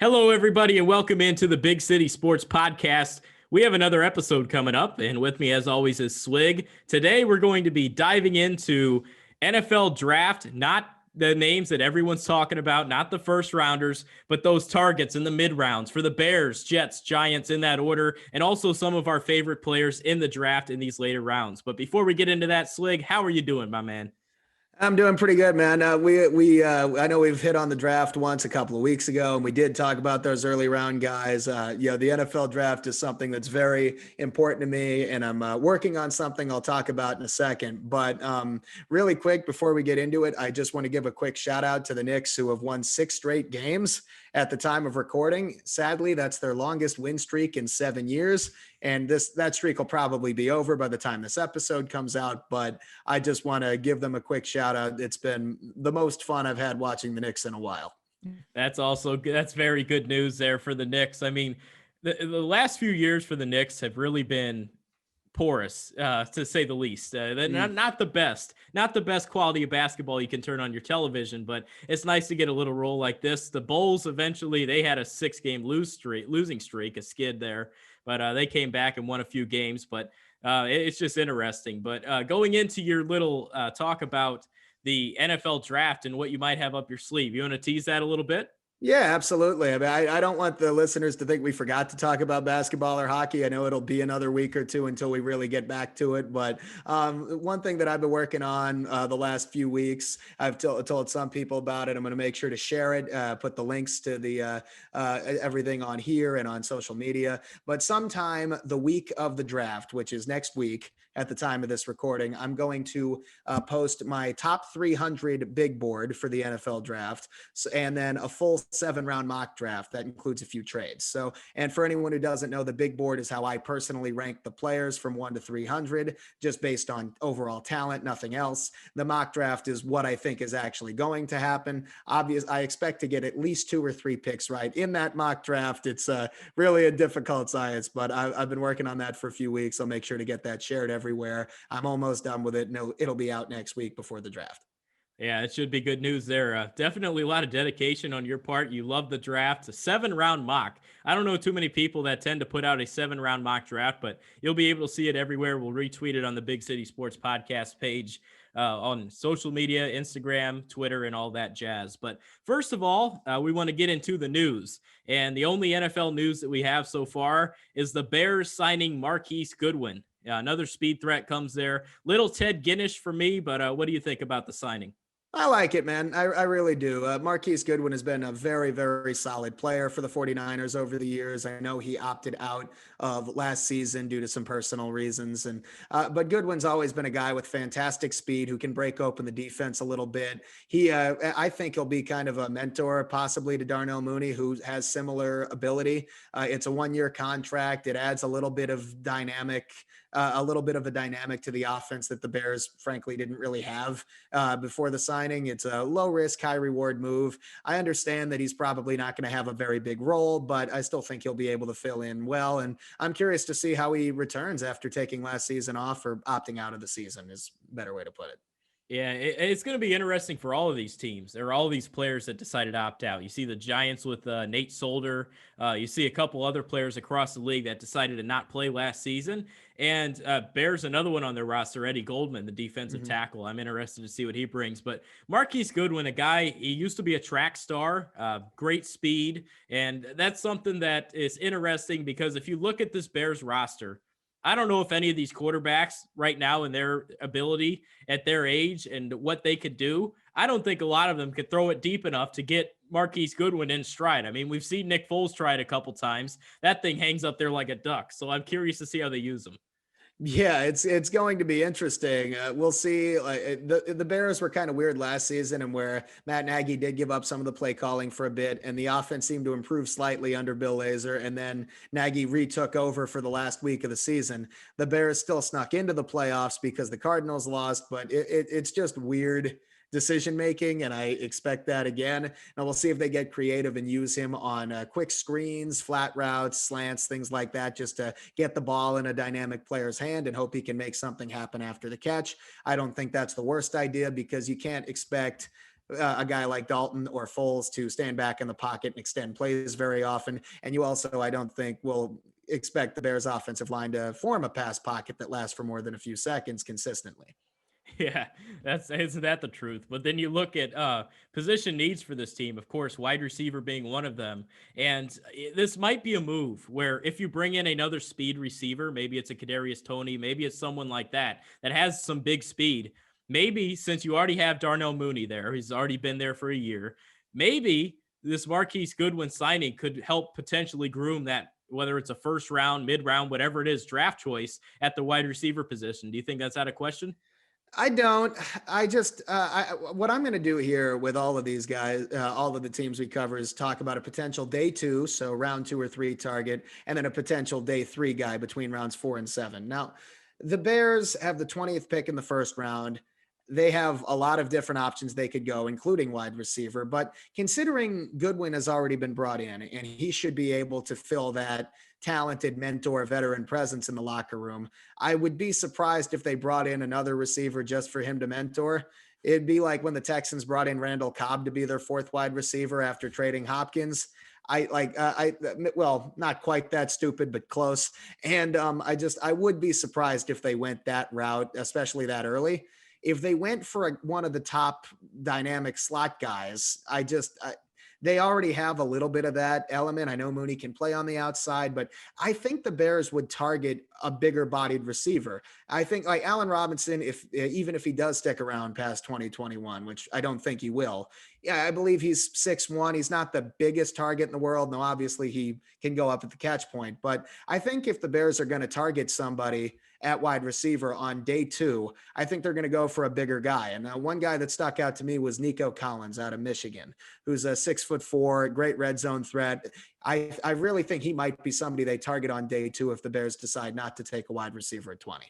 Hello, everybody, and welcome into the Big City Sports Podcast. We have another episode coming up, and with me, as always, is Swig. Today, we're going to be diving into NFL draft, not the names that everyone's talking about, not the first rounders, but those targets in the mid rounds for the Bears, Jets, Giants in that order, and also some of our favorite players in the draft in these later rounds. But before we get into that, Swig, how are you doing, my man? I'm doing pretty good, man. I know we've hit on the draft once a couple of weeks ago, and we did talk about those early round guys. The NFL draft is something that's very important to me, and I'm working on something I'll talk about in a second. But really quick, before we get into it, I just want to give a quick shout out to the Knicks, who have won 6 straight games at the time of recording. Sadly, that's their longest win streak in 7 years. And that streak will probably be over by the time this episode comes out. But I just want to give them a quick shout out. It's been the most fun I've had watching the Knicks in a while. That's also good. That's very good news there for the Knicks. I mean, the last few years for the Knicks have really been porous, to say the least. They're not the best quality of basketball you can turn on your television, but it's nice to get a little roll like this. The Bulls eventually they had a 6-game losing streak, a skid there, but they came back and won a few games. But it's just interesting. But going into your little talk about the NFL draft and what you might have up your sleeve, you want to tease that a little bit? Yeah, absolutely. I mean, I don't want the listeners to think we forgot to talk about basketball or hockey. I know it'll be another week or two until we really get back to it. But one thing that I've been working on the last few weeks, I've told some people about it. I'm going to make sure to share it, put the links to the everything on here and on social media. But sometime the week of the draft, which is next week at the time of this recording, I'm going to post my top 300 big board for the NFL draft, and then a full 7-round mock draft that includes a few trades. So, and for anyone who doesn't know, the big board is how I personally rank the players from 1 to 300, just based on overall talent, nothing else. The mock draft is what I think is actually going to happen. I expect to get at least 2 or 3 picks right in that mock draft. It's really a difficult science, but I've been working on that for a few weeks. I'll make sure to get that shared everywhere. I'm almost done with it. No, it'll be out next week before the draft. Yeah, it should be good news there. Definitely a lot of dedication on your part. You love the draft. A 7-round mock. I don't know too many people that tend to put out a 7-round mock draft, but you'll be able to see it everywhere. We'll retweet it on the Big City Sports Podcast page on social media, Instagram, Twitter, and all that jazz. But first of all, we want to get into the news. And the only NFL news that we have so far is the Bears signing Marquise Goodwin. Another speed threat comes there. Little Ted Ginnish for me, but what do you think about the signing? I like it, man. I really do. Marquise Goodwin has been a very, very solid player for the 49ers over the years. I know he opted out of last season due to some personal reasons. But Goodwin's always been a guy with fantastic speed who can break open the defense a little bit. I think he'll be kind of a mentor possibly to Darnell Mooney, who has similar ability. It's a 1-year contract. It adds a little bit of a dynamic to the offense that the Bears, frankly, didn't really have before the signing. It's a low risk, high reward move. I understand that he's probably not going to have a very big role, but I still think he'll be able to fill in well. And I'm curious to see how he returns after taking last season off, or opting out of the season is a better way to put it. Yeah, it's going to be interesting for all of these teams. There are all these players that decided to opt out. You see the Giants with Nate Solder. You see a couple other players across the league that decided to not play last season. And Bears, another one on their roster, Eddie Goldman, the defensive tackle. I'm interested to see what he brings. But Marquise Goodwin, a guy, he used to be a track star, great speed. And that's something that is interesting because if you look at this Bears roster, I don't know if any of these quarterbacks right now in their ability at their age and what they could do, I don't think a lot of them could throw it deep enough to get Marquise Goodwin in stride. I mean, we've seen Nick Foles try it a couple times. That thing hangs up there like a duck. So I'm curious to see how they use him. Yeah, it's going to be interesting. We'll see. The Bears were kind of weird last season, and where Matt Nagy did give up some of the play calling for a bit, and the offense seemed to improve slightly under Bill Lazor, and then Nagy retook over for the last week of the season. The Bears still snuck into the playoffs because the Cardinals lost, but it's just weird decision making, and I expect that again. And we'll see if they get creative and use him on quick screens, flat routes, slants, things like that, just to get the ball in a dynamic player's hand and hope he can make something happen after the catch. I don't think that's the worst idea because you can't expect a guy like Dalton or Foles to stand back in the pocket and extend plays very often. And you also, I don't think, will expect the Bears offensive line to form a pass pocket that lasts for more than a few seconds consistently. Yeah, that's isn't that the truth? But then you look at position needs for this team, of course, wide receiver being one of them. And this might be a move where if you bring in another speed receiver, maybe it's a Kadarius Toney, maybe it's someone like that that has some big speed. Maybe since you already have Darnell Mooney there, he's already been there for a year. Maybe this Marquise Goodwin signing could help potentially groom that, whether it's a first round, mid round, whatever it is, draft choice at the wide receiver position. Do you think that's out of question? I don't. I just what I'm going to do here with all of these guys, all of the teams we cover, is talk about a potential day two, so round 2 or 3 target, and then a potential day 3 guy between rounds 4 and 7. Now, the Bears have the 20th pick in the first round. They have a lot of different options they could go, including wide receiver. But considering Goodwin has already been brought in and he should be able to fill that talented mentor, veteran presence in the locker room, I would be surprised if they brought in another receiver just for him to mentor. It'd be like when the Texans brought in Randall Cobb to be their 4th wide receiver after trading Hopkins. Well, not quite that stupid, but close. And I would be surprised if they went that route, especially that early. If they went for one of the top dynamic slot guys, they already have a little bit of that element. I know Mooney can play on the outside, but I think the Bears would target a bigger bodied receiver. I think like Allen Robinson, if even if he does stick around past 2021, which I don't think he will. Yeah, I believe he's 6'1". He's not the biggest target in the world. No, obviously he can go up at the catch point, but I think if the Bears are going to target somebody at wide receiver on day 2, I think they're going to go for a bigger guy. And one guy that stuck out to me was Nico Collins out of Michigan, who's a 6'4", great red zone threat. I really think he might be somebody they target on day 2 if the Bears decide not to take a wide receiver at 20.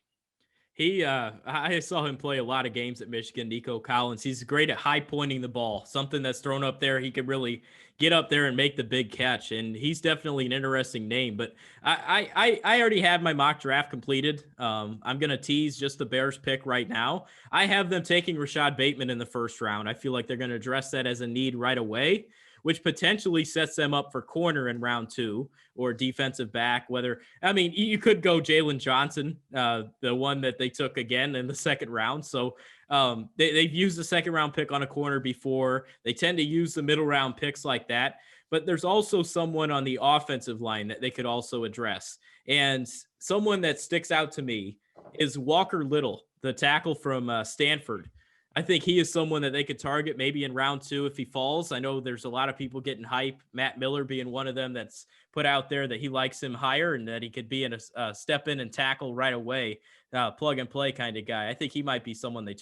I saw him play a lot of games at Michigan, Nico Collins. He's great at high pointing the ball, something that's thrown up there. He could really get up there and make the big catch. And he's definitely an interesting name, but I already had my mock draft completed. I'm going to tease just the Bears pick right now. I have them taking Rashad Bateman in the first round. I feel like they're going to address that as a need right away, which potentially sets them up for corner in round 2 or defensive back. Whether, I mean, you could go Jalen Johnson, the one that they took again in the second round. So they've used the second round pick on a corner before. They tend to use the middle round picks like that. But there's also someone on the offensive line that they could also address. And someone that sticks out to me is Walker Little, the tackle from Stanford. I think he is someone that they could target maybe in round 2 if he falls. I know there's a lot of people getting hype, Matt Miller being one of them that's put out there that he likes him higher and that he could be in a step in and tackle right away, plug and play kind of guy. I think he might be someone they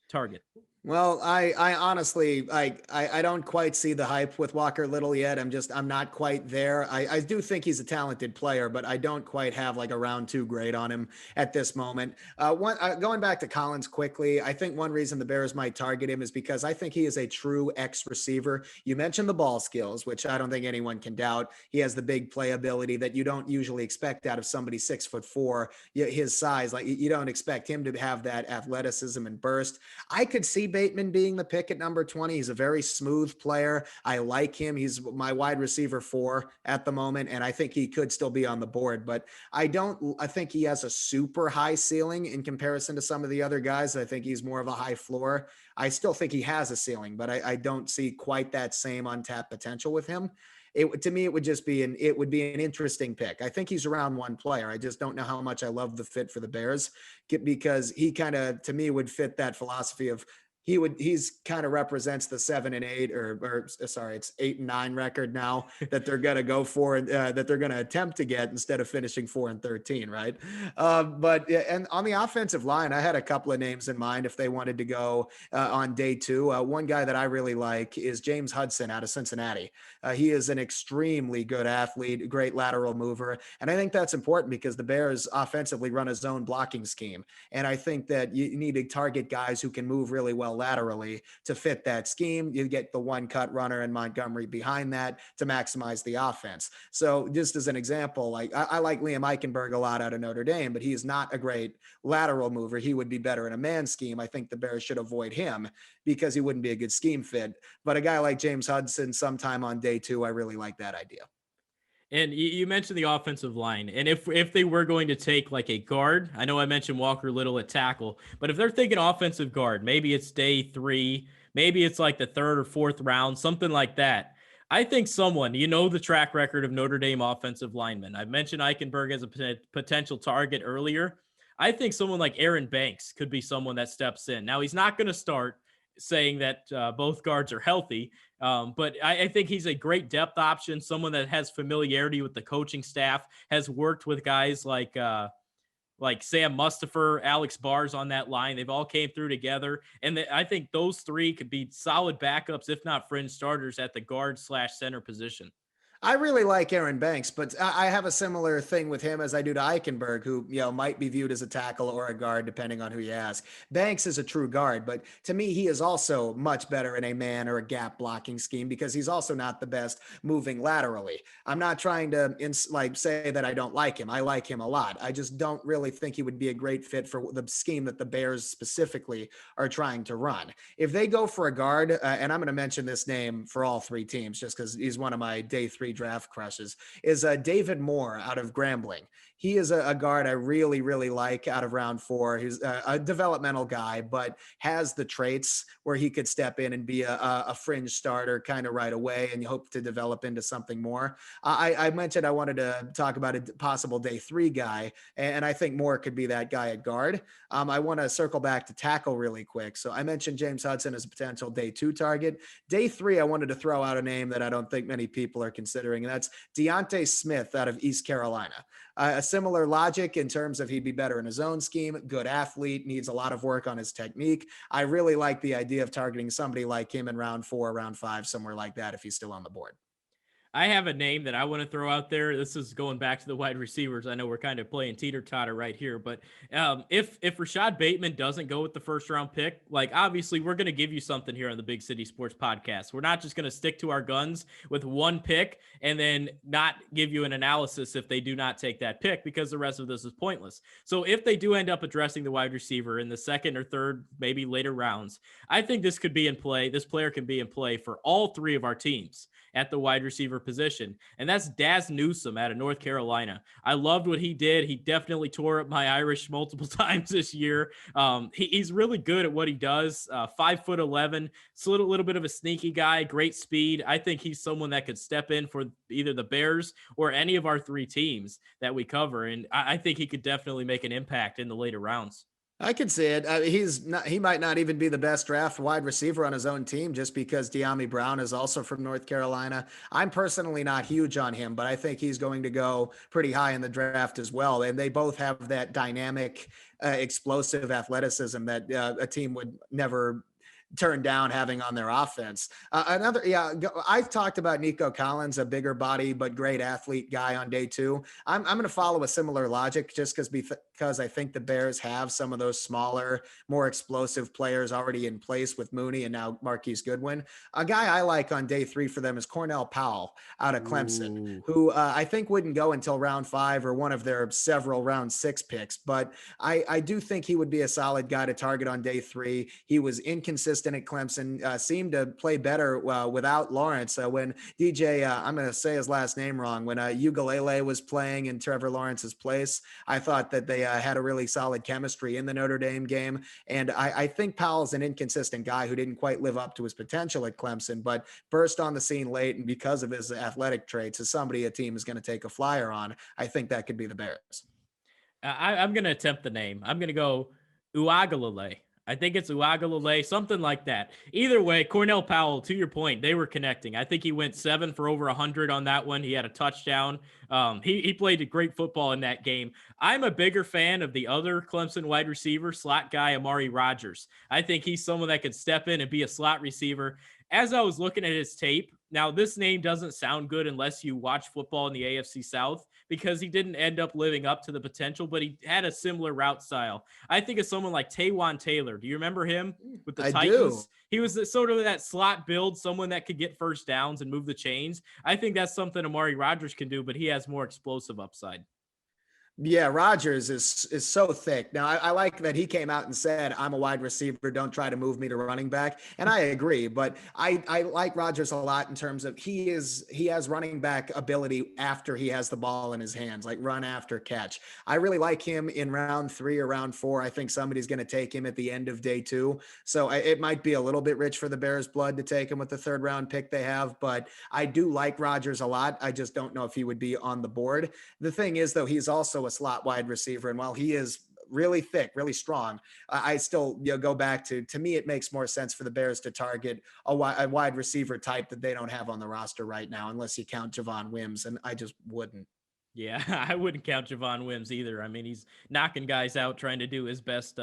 target. Well, I honestly, I don't quite see the hype with Walker Little yet. I'm not quite there. I do think he's a talented player, but I don't quite have like a round 2 grade on him at this moment. Going back to Collins quickly, I think one reason the Bears might target him is because I think he is a true X receiver. You mentioned the ball skills, which I don't think anyone can doubt. He has the big play ability that you don't usually expect out of somebody 6'4", his size. Like you don't expect him to have that athleticism and burst. I could see Bateman being the pick at number 20. He's a very smooth player. I like him. He's my wide receiver 4 at the moment, and I think he could still be on the board, but I think he has a super high ceiling in comparison to some of the other guys. I think he's more of a high floor. I still think he has a ceiling, but I don't see quite that same untapped potential with him. To me, it would be an interesting pick. I think he's a round 1 player. I just don't know how much I love the fit for the Bears because he kind of, to me, would fit that philosophy of he's kind of represents the 7-8 or sorry, it's 8-9 record now that they're going to go for, that they're going to attempt to get instead of finishing 4-13. Right. And on the offensive line, I had a couple of names in mind if they wanted to go on day 2. One guy that I really like is James Hudson out of Cincinnati. He is an extremely good athlete, great lateral mover. And I think that's important because the Bears offensively run a zone blocking scheme. And I think that you need to target guys who can move really well well laterally to fit that scheme. You get the one cut runner and Montgomery behind that to maximize the offense. So just as an example, like I like Liam Eichenberg a lot out of Notre Dame, but he is not a great lateral mover. He would be better in a man scheme. I think the Bears should avoid him because he wouldn't be a good scheme fit. But a guy like James Hudson, sometime on day two, I really like that idea. And you mentioned the offensive line, and if they were going to take like a guard, I know I mentioned Walker Little at tackle, but if they're thinking offensive guard, maybe it's day 3, maybe it's like the 3rd or 4th round, something like that. I think someone, the track record of Notre Dame offensive linemen. I mentioned Eichenberg as a potential target earlier. I think someone like Aaron Banks could be someone that steps in. Now he's not going to start, saying that both guards are healthy. But I think he's a great depth option, someone that has familiarity with the coaching staff, has worked with guys like Sam Mustipher, Alex Bars on that line. They've all came through together, and I think those three could be solid backups, if not fringe starters, at the guard/center position. I really like Aaron Banks, but I have a similar thing with him as I do to Eichenberg, who might be viewed as a tackle or a guard, depending on who you ask. Banks is a true guard, but to me, he is also much better in a man or a gap blocking scheme because he's also not the best moving laterally. I'm not trying to say that I don't like him. I like him a lot. I just don't really think he would be a great fit for the scheme that the Bears specifically are trying to run. If they go for a guard, and I'm going to mention this name for all three teams just because he's one of my day 3 draft crushes, is David Moore out of Grambling. He is a guard I really, really like out of round 4. He's a developmental guy, but has the traits where he could step in and be a fringe starter kind of right away, and you hope to develop into something more. I mentioned I wanted to talk about a possible day 3 guy, and I think Moore could be that guy at guard. I want to circle back to tackle really quick. So I mentioned James Hudson as a potential day 2 target. Day 3, I wanted to throw out a name that I don't think many people are considering, and that's Deontay Smith out of East Carolina. A similar logic in terms of he'd be better in his own scheme, good athlete, needs a lot of work on his technique. I really like the idea of targeting somebody like him in round 4, round 5, somewhere like that if he's still on the board. I have a name that I want to throw out there. This is going back to the wide receivers. I know we're kind of playing teeter totter right here, but if Rashad Bateman doesn't go with the first round pick, like obviously we're going to give you something here on the Big City Sports Podcast. We're not just going to stick to our guns with one pick and then not give you an analysis if they do not take that pick, because the rest of this is pointless. So if they do end up addressing the wide receiver in the 2nd or 3rd, maybe later rounds, I think this could be in play. This player can be in play for all 3 of our teams at the wide receiver position. And that's Daz Newsome out of North Carolina. I loved what he did. He definitely tore up my Irish multiple times this year. He's really good at what he does. 5'11", it's a little bit of a sneaky guy, great speed. I think he's someone that could step in for either the Bears or any of our 3 teams that we cover. And I think he could definitely make an impact in the later rounds. I could see it. He might not even be the best draft wide receiver on his own team just because De'Ami Brown is also from North Carolina. I'm personally not huge on him, but I think he's going to go pretty high in the draft as well. And they both have that dynamic, explosive athleticism that a team would never turn down having on their offense. I've talked about Nico Collins, a bigger body but great athlete guy on day 2. I'm going to follow a similar logic just because I think the Bears have some of those smaller, more explosive players already in place with Mooney and now Marquise Goodwin. A guy I like on day 3 for them is Cornell Powell out of Clemson, who I think wouldn't go until round 5 or one of their several round 6 picks. But I do think he would be a solid guy to target on day 3. He was inconsistent at Clemson, seemed to play better without Lawrence. When DJ, I'm going to say his last name wrong, when Ugalele was playing in Trevor Lawrence's place, I thought that they had a really solid chemistry in the Notre Dame game. And I think Powell's an inconsistent guy who didn't quite live up to his potential at Clemson, but burst on the scene late. And because of his athletic traits, is somebody a team is going to take a flyer on. I think that could be the Bears. I'm going to attempt the name. I'm going to go Uagalele. I think it's Uagalele, something like that. Either way, Cornell Powell, to your point, they were connecting. I think he went 7 for over 100 on that one. He had a touchdown. He played a great football in that game. I'm a bigger fan of the other Clemson wide receiver, slot guy, Amari Rogers. I think he's someone that could step in and be a slot receiver. As I was looking at his tape, Now, this name doesn't sound good unless you watch football in the AFC South because he didn't end up living up to the potential, but he had a similar route style. I think of someone like Taywan Taylor. Do you remember him with the I do. Titans? He was sort of that slot build, someone that could get first downs and move the chains. I think that's something Amari Rodgers can do, but he has more explosive upside. Yeah, Rodgers is so thick. Now, I like that he came out and said, "I'm a wide receiver. Don't try to move me to running back." And I agree, but I like Rodgers a lot in terms of he has running back ability after he has the ball in his hands, like run after catch. I really like him in round 3 or round 4. I think somebody's going to take him at the end of day 2. So it might be a little bit rich for the Bears' blood to take him with the 3rd round pick they have, but I do like Rodgers a lot. I just don't know if he would be on the board. The thing is, though, he's also a slot wide receiver, and while he is really thick, really strong, I still go back to me. It makes more sense for the Bears to target a wide receiver type that they don't have on the roster right now, unless you count Javon Wims, and I just wouldn't. Yeah, I wouldn't count Javon Wims either. I mean, he's knocking guys out trying to do his best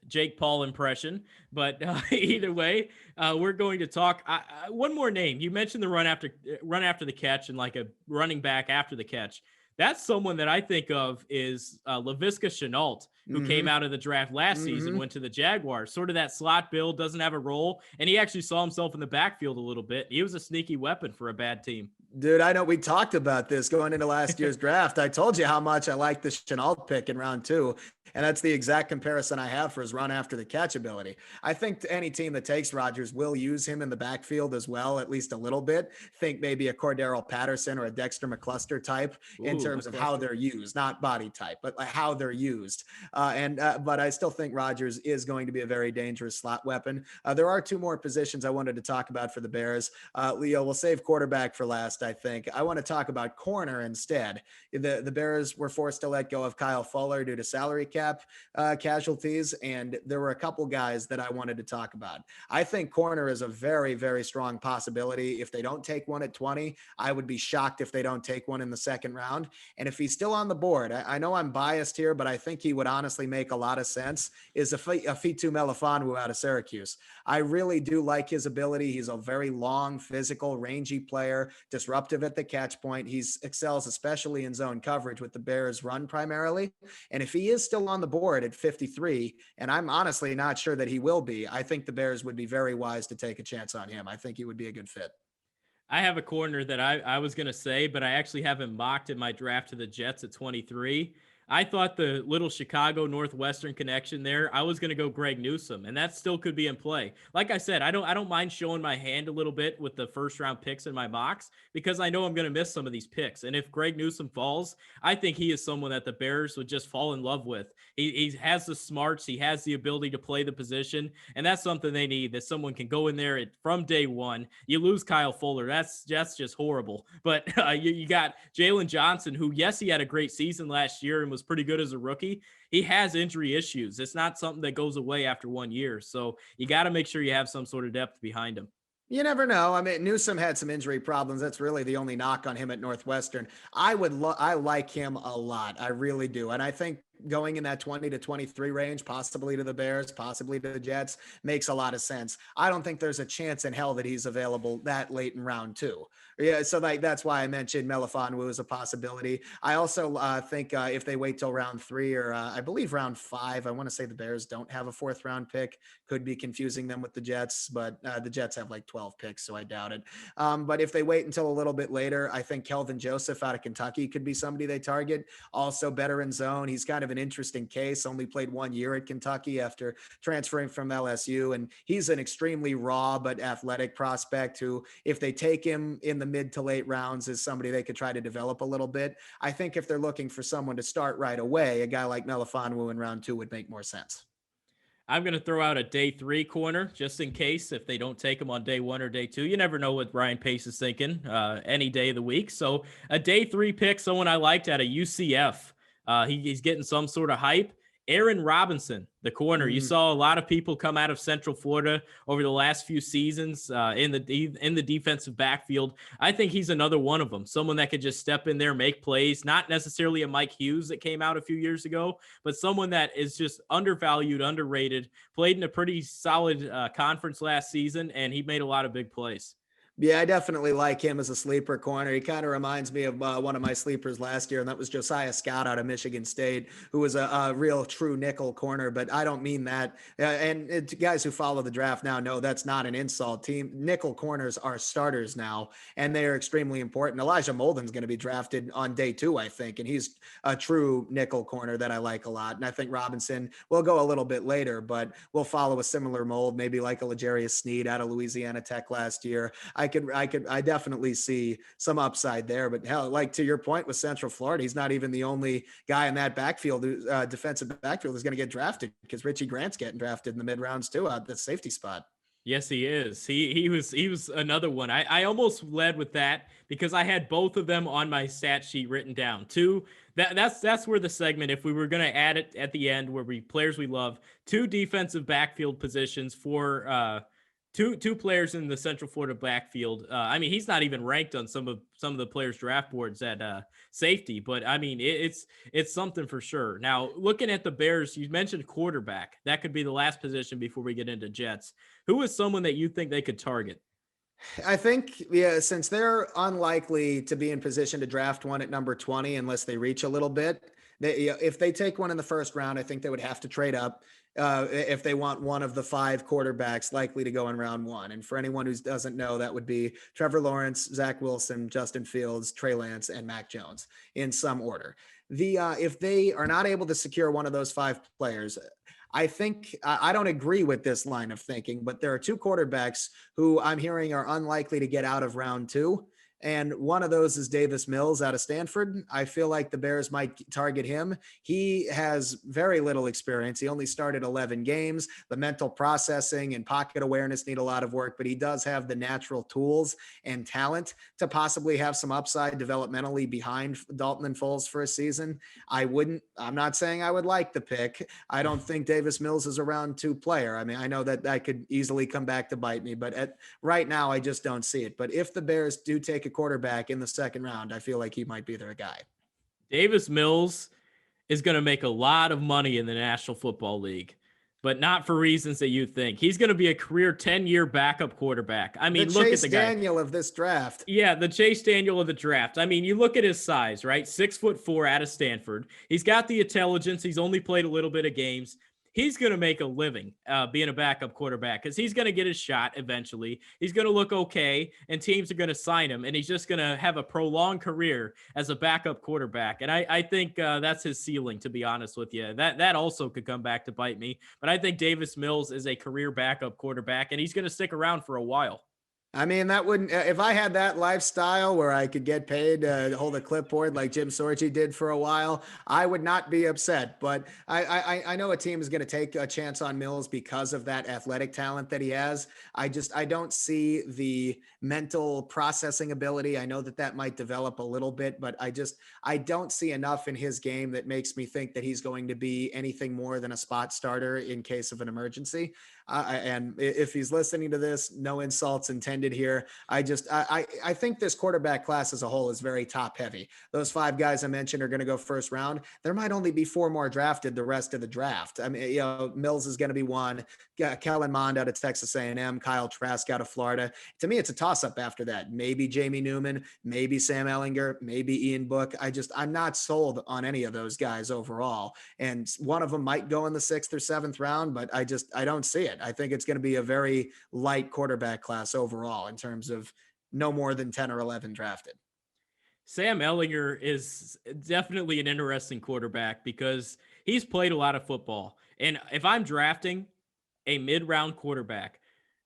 Jake Paul impression. But either way, we're going to talk one more name. You mentioned the run after the catch and like a running back after the catch. That's someone that I think of is Laviska Shenault, who came Hmm. out of the draft last season, Hmm. went to the Jaguars. Sort of that slot build, doesn't have a role, and he actually saw himself in the backfield a little bit. He was a sneaky weapon for a bad team. Dude, I know we talked about this going into last year's draft. I told you how much I like the Chenault pick in round 2, and that's the exact comparison I have for his run after the catch ability. I think any team that takes Rodgers will use him in the backfield as well, at least a little bit. Think maybe a Cordero Patterson or a Dexter McCluster type in Ooh, terms of how McCluster. they're used, not body type, but like how they're used. But I still think Rodgers is going to be a very dangerous slot weapon. There are 2 more positions I wanted to talk about for the Bears. Leo, we'll save quarterback for last, I think. I want to talk about corner instead. The Bears were forced to let go of Kyle Fuller due to salary cap casualties, and there were a couple guys that I wanted to talk about. I think corner is a very, very strong possibility. If they don't take one at 20, I would be shocked if they don't take one in the 2nd round. And if he's still on the board, I know I'm biased here, but I think he would honestly make a lot of sense, is a Fitu Melifonwu out of Syracuse. I really do like his ability. He's a very long, physical, rangy player, disruptive at the catch point. He excels, especially in zone coverage with the Bears run primarily. And if he is still on the board at 53, and I'm honestly not sure that he will be, I think the Bears would be very wise to take a chance on him. I think he would be a good fit. I have a corner that I was going to say, but I actually have him mocked in my draft to the Jets at 23. I thought the little Chicago Northwestern connection there, I was going to go Greg Newsome, and that still could be in play. Like I said, I don't mind showing my hand a little bit with the first round picks in my mocks because I know I'm going to miss some of these picks. And if Greg Newsome falls, I think he is someone that the Bears would just fall in love with. He has the smarts, he has the ability to play the position, and that's something they need. That someone can go in there from day one. You lose Kyle Fuller, that's just horrible. But you got Jalen Johnson, who yes, he had a great season last year and was pretty good as a rookie. He has injury issues. It's not something that goes away after 1 year. So you got to make sure you have some sort of depth behind him. You never know. I mean, Newsom had some injury problems. That's really the only knock on him at Northwestern. I like him a lot. I really do. And I think going in that 20 to 23 range, possibly to the Bears, possibly to the Jets, makes a lot of sense. I don't think there's a chance in hell that he's available that late in round 2. Yeah, so like that's why I mentioned Melifonwu as a possibility. I also think if they wait till round 3 or I believe round 5, I want to say the Bears don't have a 4th round pick. Could be confusing them with the Jets, but the Jets have like 12 picks, so I doubt it. But if they wait until a little bit later, I think Kelvin Joseph out of Kentucky could be somebody they target. Also better in zone. He's kind of an interesting case. Only played 1 year at Kentucky after transferring from LSU, and he's an extremely raw but athletic prospect who, if they take him in the mid to late rounds, is somebody they could try to develop a little bit. I think if they're looking for someone to start right away, a guy like Melifonwu in round 2 would make more sense. I'm going to throw out a day 3 corner just in case if they don't take him on day 1 or day 2. You never know what Ryan Pace is thinking any day of the week. So a day 3 pick, someone I liked out of UCF. He's getting some sort of hype. Aaron Robinson, the corner. You Mm. saw a lot of people come out of Central Florida over the last few seasons in the defensive backfield. I think he's another one of them. Someone that could just step in there, make plays. Not necessarily a Mike Hughes that came out a few years ago, but someone that is just undervalued, underrated. Played in a pretty solid conference last season, and he made a lot of big plays. Yeah, I definitely like him as a sleeper corner. He kind of reminds me of one of my sleepers last year, and that was Josiah Scott out of Michigan State, who was a real true nickel corner. But I don't mean that. Guys who follow the draft now know that's not an insult. Team nickel corners are starters now, and they are extremely important. Elijah Molden's going to be drafted on day 2, I think, and he's a true nickel corner that I like a lot. And I think Robinson will go a little bit later, but will follow a similar mold, maybe like a L'Jarius Sneed out of Louisiana Tech last year. I definitely see some upside there. But hell, like to your point with Central Florida, he's not even the only guy in that backfield, defensive backfield, is going to get drafted, because Richie Grant's getting drafted in the mid rounds too, at the safety spot. Yes, he is. He was another one. I almost led with that because I had both of them on my stat sheet written down. Two, that's where the segment, if we were gonna add it at the end, where we players we love, two defensive backfield positions for two players in the Central Florida backfield. I mean, he's not even ranked on some of the players draft boards at safety, but I mean, it's something for sure. Now, looking at the Bears, you mentioned quarterback. That could be the last position before we get into Jets. Who is someone that you think they could target? I think, yeah, since they're unlikely to be in position to draft one at number 20 unless they reach a little bit, if they take one in the first round, I think they would have to trade up if they want one of the 5 quarterbacks likely to go in round 1. And for anyone who doesn't know, that would be Trevor Lawrence, Zach Wilson, Justin Fields, Trey Lance, and Mac Jones in some order. If they are not able to secure one of those 5 players, I think I don't agree with this line of thinking, but there are 2 quarterbacks who I'm hearing are unlikely to get out of round 2. And one of those is Davis Mills out of Stanford. I feel like the Bears might target him. He has very little experience. He only started 11 games. The mental processing and pocket awareness need a lot of work, but he does have the natural tools and talent to possibly have some upside developmentally behind Dalton and Foles for a season. I'm not saying I would like the pick. I don't think Davis Mills is a round 2 player. I mean, I know that that could easily come back to bite me, but right now I just don't see it. But if the Bears do take a quarterback in the second round, I feel like he might be their guy. Davis Mills is going to make a lot of money in the National Football League, but not for reasons that you think. He's going to be a career 10-year backup quarterback. I The mean, look at Chase the guy. Daniel of this draft. Yeah, the Chase Daniel of the draft. I mean, you look at his size, right? 6'4" out of Stanford. He's got the intelligence. He's only played a little bit of games. He's going to make a living being a backup quarterback because he's going to get his shot eventually. He's going to look okay, and teams are going to sign him, and he's just going to have a prolonged career as a backup quarterback. And I think that's his ceiling, to be honest with you. That also could come back to bite me. But I think Davis Mills is a career backup quarterback, and he's going to stick around for a while. I mean, that wouldn't, if I had that lifestyle where I could get paid to hold a clipboard like Jim Sorgi did for a while, I would not be upset. But I know a team is going to take a chance on Mills because of that athletic talent that he has. I don't see the mental processing ability. I know that that might develop a little bit, but I don't see enough in his game that makes me think that he's going to be anything more than a spot starter in case of an emergency. And if he's listening to this, no insults intended here. I think this quarterback class as a whole is very top heavy. Those 5 guys I mentioned are going to go first round. There might only be 4 more drafted the rest of the draft. I mean, Mills is going to be one. Kellen Mond out of Texas A&M, Kyle Trask out of Florida. To me, it's a toss up after that. Maybe Jamie Newman, maybe Sam Ellinger, maybe Ian Book. I'm not sold on any of those guys overall. And one of them might go in the 6th or 7th round, but I don't see it. I think it's going to be a very light quarterback class overall in terms of no more than 10 or 11 drafted. Sam Ellinger is definitely an interesting quarterback because he's played a lot of football. And if I'm drafting a mid-round quarterback,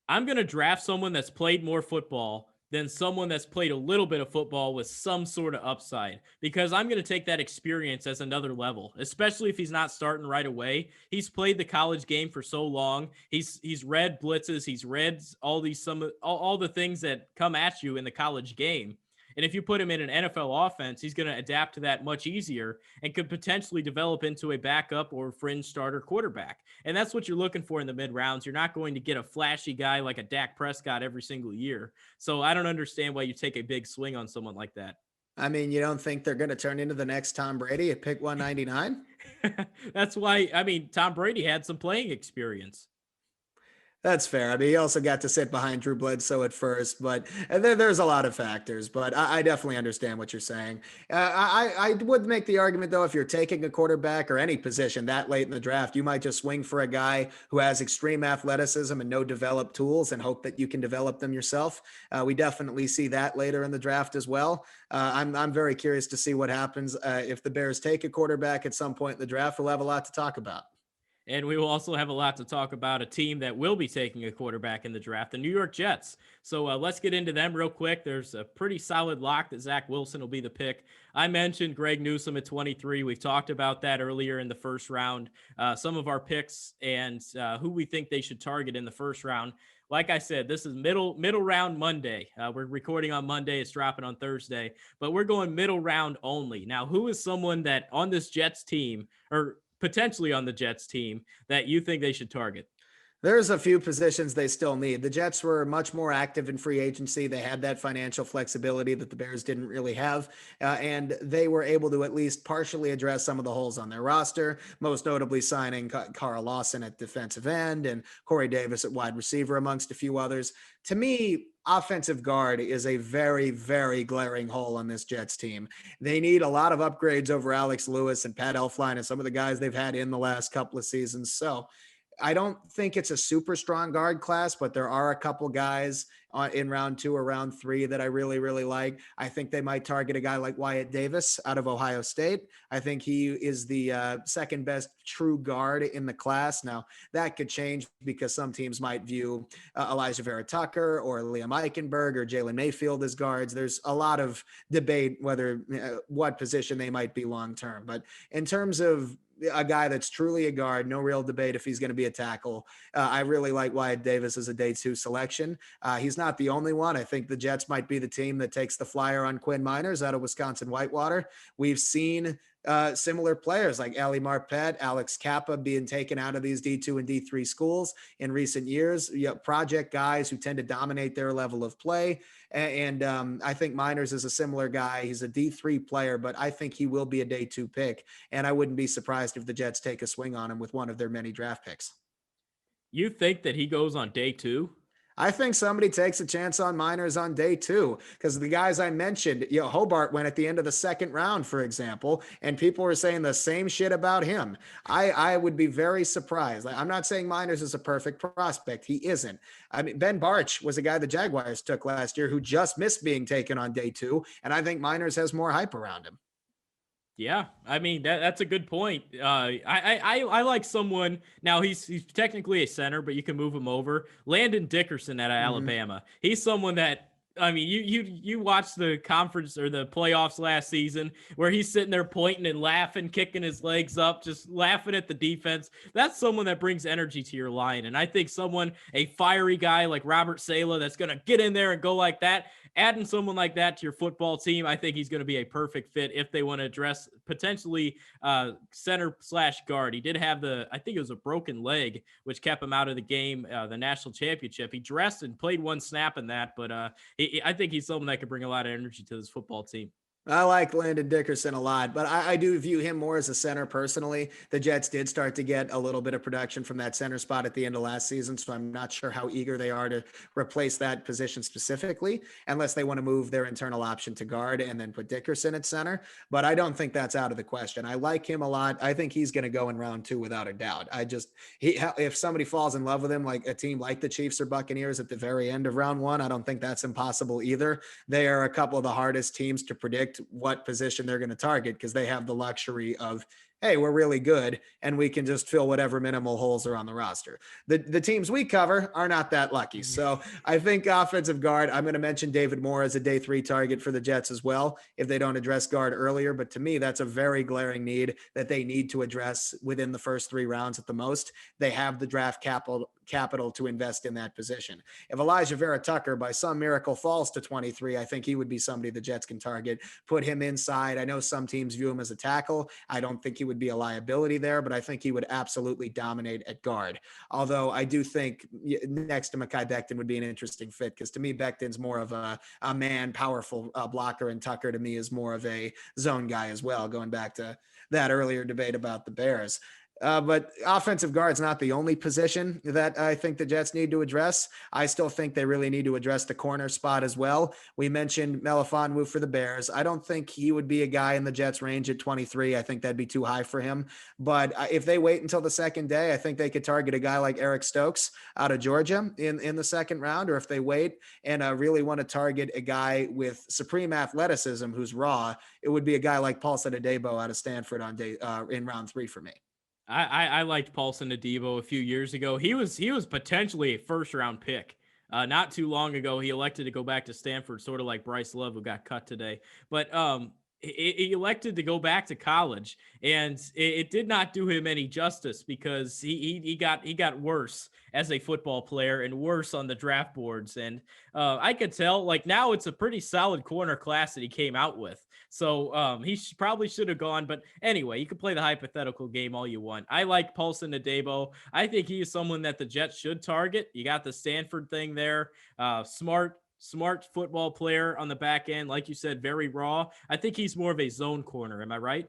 I'm going to draft someone that's played more football than someone that's played a little bit of football with some sort of upside because I'm going to take that experience as another level, especially if he's not starting right away. He's played the college game for so long. He's read blitzes, he's read all the things that come at you in the college game. And if you put him in an NFL offense, he's going to adapt to that much easier and could potentially develop into a backup or fringe starter quarterback. And that's what you're looking for in the mid rounds. You're not going to get a flashy guy like a Dak Prescott every single year. So I don't understand why you take a big swing on someone like that. I mean, you don't think they're going to turn into the next Tom Brady at pick 199? That's why, I mean, Tom Brady had some playing experience. That's fair. I mean, he also got to sit behind Drew Bledsoe at first, but and there's a lot of factors. But I definitely understand what you're saying. I would make the argument though, if you're taking a quarterback or any position that late in the draft, you might just swing for a guy who has extreme athleticism and no developed tools, and hope that you can develop them yourself. We definitely see that later in the draft as well. I'm very curious to see what happens if the Bears take a quarterback at some point in the draft. We'll have a lot to talk about. And we will also have a lot to talk about a team that will be taking a quarterback in the draft, the New York Jets. So let's get into them real quick. There's a pretty solid lock that Zach Wilson will be the pick. I mentioned Greg Newsome at 23. We've talked about that earlier in the first round. Some of our picks and who we think they should target in the first round. Like I said, this is middle round Monday. We're recording on Monday. It's dropping on Thursday, but we're going middle round only. Now, who is someone that on this Jets team, or potentially on the Jets team, that you think they should target? There's a few positions they still need. The Jets were much more active in free agency. They had that financial flexibility that the Bears didn't really have. And they were able to at least partially address some of the holes on their roster, most notably signing Carl Lawson at defensive end and Corey Davis at wide receiver, amongst a few others. To me, offensive guard is a very, very glaring hole on this Jets team. They need a lot of upgrades over Alex Lewis and Pat Elflein and some of the guys they've had in the last couple of seasons. So, I don't think it's a super strong guard class, but there are a couple guys in round 2 or round 3 that I really, really like. I think they might target a guy like Wyatt Davis out of Ohio State. I think he is the second best true guard in the class. Now, that could change because some teams might view Elijah Vera Tucker or Liam Eichenberg or Jalen Mayfield as guards. There's a lot of debate whether what position they might be long term. But in terms of a guy that's truly a guard, no real debate if he's going to be a tackle. I really like Wyatt Davis as a day 2 selection. He's not the only one. I think the Jets might be the team that takes the flyer on Quinn Miners out of Wisconsin Whitewater. We've seen similar players like Ali Marpet, Alex Kappa being taken out of these D2 and D3 schools in recent years. Project guys who tend to dominate their level of play. And I think Miners is a similar guy. He's a D3 player, but I think he will be a day 2 pick. And I wouldn't be surprised if the Jets take a swing on him with one of their many draft picks. You think that he goes on day 2? I think somebody takes a chance on Miners on day 2 because the guys I mentioned, Hobart went at the end of the second round, for example, and people were saying the same shit about him. I would be very surprised. I'm not saying Miners is a perfect prospect. He isn't. I mean, Ben Barch was a guy the Jaguars took last year who just missed being taken on day 2, and I think Miners has more hype around him. Yeah, I mean that's a good point. I like someone now. He's technically a center, but you can move him over. Landon Dickerson out of Alabama. He's someone that, I mean, you watched the conference or the playoffs last season where he's sitting there pointing and laughing, kicking his legs up, just laughing at the defense. That's someone that brings energy to your line, and I think a fiery guy like Robert Saleh, that's gonna get in there and go like that. Adding someone like that to your football team, I think he's going to be a perfect fit if they want to address potentially center slash guard. He did have I think it was a broken leg, which kept him out of the game, the national championship. He dressed and played one snap in that, but I think he's someone that could bring a lot of energy to this football team. I like Landon Dickerson a lot, but I do view him more as a center personally. The Jets did start to get a little bit of production from that center spot at the end of last season, so I'm not sure how eager they are to replace that position specifically, unless they want to move their internal option to guard and then put Dickerson at center. But I don't think that's out of the question. I like him a lot. I think he's going to go in round 2 without a doubt. If somebody falls in love with him, like a team like the Chiefs or Buccaneers at the very end of round 1, I don't think that's impossible either. They are a couple of the hardest teams to predict what position they're going to target because they have the luxury of, hey, we're really good and we can just fill whatever minimal holes are on the roster. The teams we cover are not that lucky. So I think offensive guard, I'm going to mention David Moore as a day 3 target for the Jets as well, if they don't address guard earlier. But to me, that's a very glaring need that they need to address within the first 3 rounds at the most. They have the draft capital to invest in that position. If Elijah Vera Tucker by some miracle falls to 23, I think he would be somebody the Jets can target, put him inside. I know some teams view him as a tackle. I don't think he would be a liability there, but I think he would absolutely dominate at guard. Although I do think next to Mekhi Becton would be an interesting fit because to me, Becton's more of a man, powerful blocker, and Tucker to me is more of a zone guy as well, going back to that earlier debate about the Bears. But offensive guard's not the only position that I think the Jets need to address. I still think they really need to address the corner spot as well. We mentioned Melifonwu for the Bears. I don't think he would be a guy in the Jets range at 23. I think that'd be too high for him. But if they wait until the second day, I think they could target a guy like Eric Stokes out of Georgia in the second round. Or if they wait and really want to target a guy with supreme athleticism who's raw, it would be a guy like Paulson Adebo out of Stanford on day in round 3 for me. I liked Paulson Adebo a few years ago. He was potentially a first round pick. Not too long ago, he elected to go back to Stanford, sort of like Bryce Love, who got cut today. But he elected to go back to college, and it did not do him any justice because he got worse as a football player and worse on the draft boards. And I could tell, like, now it's a pretty solid corner class that he came out with. So he probably should have gone. But anyway, you can play the hypothetical game all you want. I like Paulson Adebo. I think he is someone that the Jets should target. You got the Stanford thing there. Smart football player on the back end. Like you said, very raw. I think he's more of a zone corner. Am I right?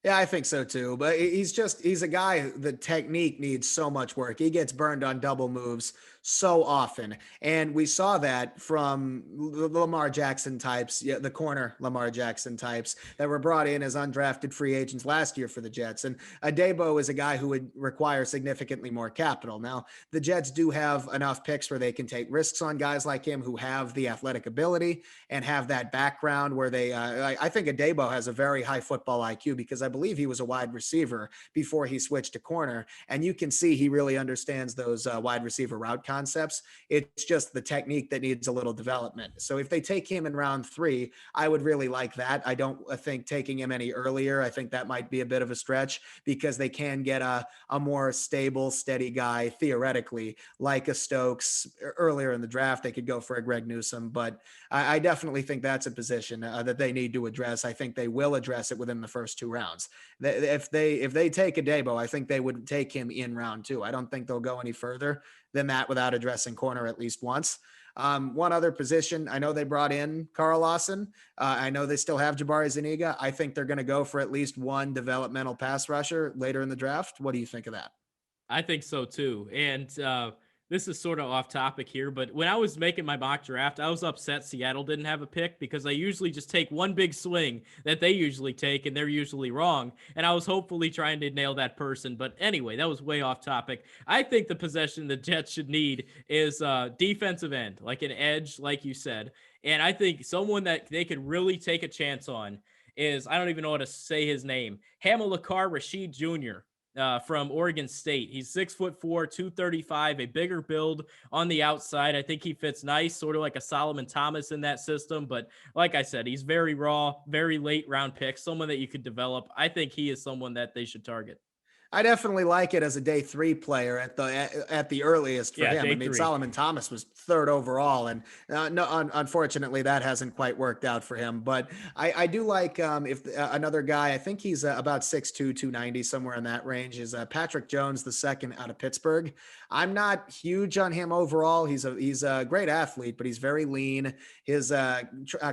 Yeah, I think so too. But he's a guy, the technique needs so much work. He gets burned on double moves so often. And we saw that from the Lamar Jackson types, yeah, the corner Lamar Jackson types that were brought in as undrafted free agents last year for the Jets. And Adebo is a guy who would require significantly more capital. Now, the Jets do have enough picks where they can take risks on guys like him who have the athletic ability and have that background where I think Adebo has a very high football IQ because I believe he was a wide receiver before he switched to corner. And you can see he really understands those wide receiver route concepts. It's just the technique that needs a little development. So if they take him in round 3, I would really like that. I don't think taking him any earlier, I think that might be a bit of a stretch because they can get a more stable, steady guy theoretically, like a Stokes earlier in the draft. They could go for a Greg Newsome, but I definitely think that's a position that they need to address. I think they will address it within the first 2 rounds. If they take a Debo, I think they would take him in round 2. I don't think they'll go any further than that without addressing corner at least once. One other position, I know they brought in Carl Lawson. I know they still have Jabari Zuniga. I think they're going to go for at least one developmental pass rusher later in the draft. What do you think of that? I think so too. And this is sort of off topic here, but when I was making my mock draft, I was upset Seattle didn't have a pick because I usually just take one big swing that they usually take, and they're usually wrong. And I was hopefully trying to nail that person. But anyway, that was way off topic. I think the possession the Jets should need is defensive end, like an edge, like you said. And I think someone that they could really take a chance on is, I don't even know how to say his name, Hamilcar Rashid Jr. From Oregon State. He's 6'4", 235, a bigger build on the outside. I think he fits nice, sort of like a Solomon Thomas in that system. But like I said, he's very raw, very late round pick, someone that you could develop. I think he is someone that they should target. I definitely like it as a day 3 player at the earliest for Yeah, him. I day mean, three. Solomon Thomas was third overall, and no, unfortunately, that hasn't quite worked out for him. But I do like if another guy. I think he's about 6'2", 290, somewhere in that range. Is Patrick Jones, the second out of Pittsburgh. I'm not huge on him overall. He's a great athlete, but he's very lean. His